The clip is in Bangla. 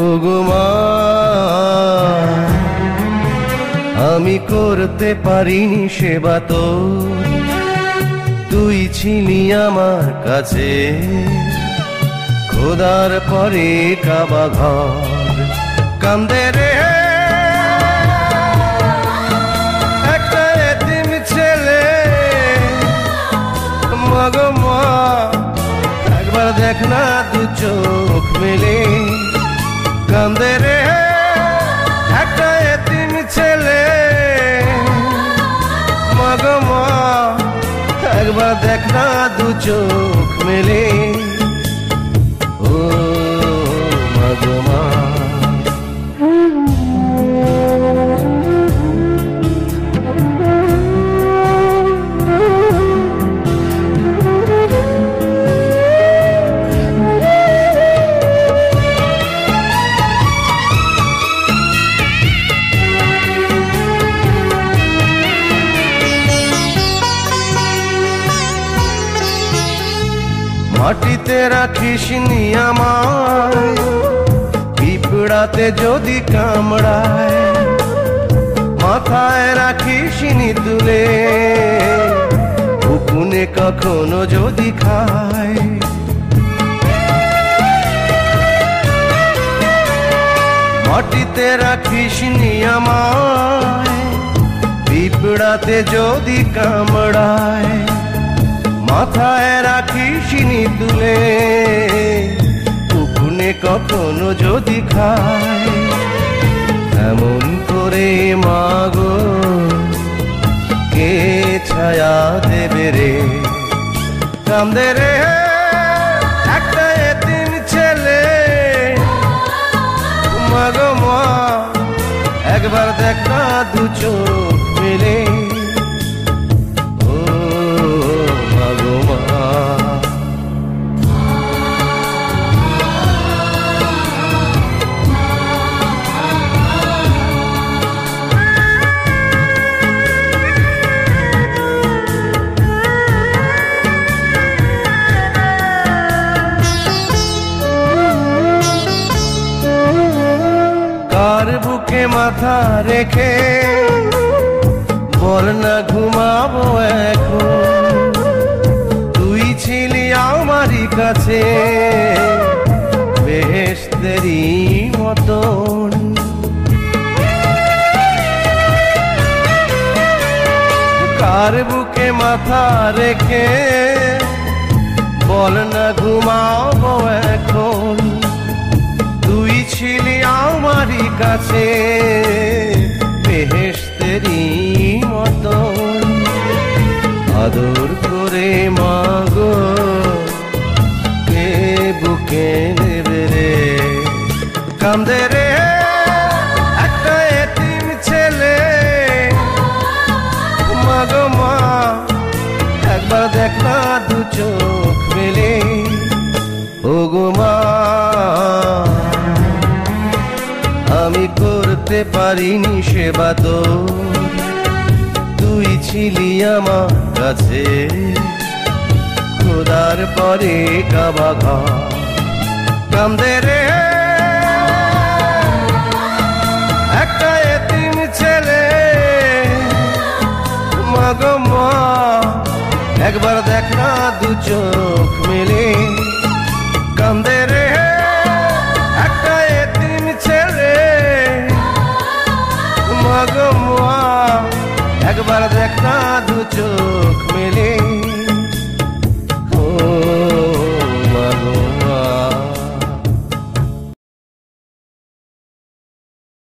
ওগো মা আমি করতে পারিনি সেবা তো, তুই ছিলি আমার কাছে খোদার পরে কাবা ঘর। কান্দে রে একটা এতিম ছেলে, মাগো মা একবার দেখ না দু চোখ মেলে। কান্দে রে একটা এতিম ছেলে, মাগো মা একবার দেখ না দু চোখ মেলে। ও মাগো মা মাটিতে রাখিস নি আমায়, পিঁপড়াতে যদি কামড়ায়, মাথায় রাখিস নি তুলে, উকুনে কখনো যদি খায়। মাটিতে রাখিস নি আমায়, পিঁপড়াতে যদি কামড়ায়, মাথায় রাখিস নি তুলে, উকুনে কখনো যদি খায়। এমন করে মাগো কে ছায়া দেবে রে। কান্দে রে একটা এতিম ছেলে, মাগো মা একবার দেখ না দু চোখ মেলে। কার বুকে মাথা রেখে বল না ঘুমাবো এখন, তুই ছিলি আমারই কাছে বেহেশতেরই মতন। কার বুকে মাথা রেখে বল না ঘুমাবো এখন, তুই ছিলি আমারই কাছে বেহেশতেরই মতন। আদর করে মাগো কে বুকে নেবে রে। কান্দে রে একটা এতিম ছেলে, মাগো মা একবার দেখ না দু চোখ মেলে। ওগো মা আমি করতে পারিনি সেবা তো, তুই ছিলি আমার কাছে খোদার পরে কাবা ঘর। কান্দে রে একটা এতিম ছেলে, মাগো মা একবার দেখ না দু চোখ মেলে। কান্দে রে একটা এতিম ছেলে, মাগো মা একবার দেখ না দু চোখ মেলে।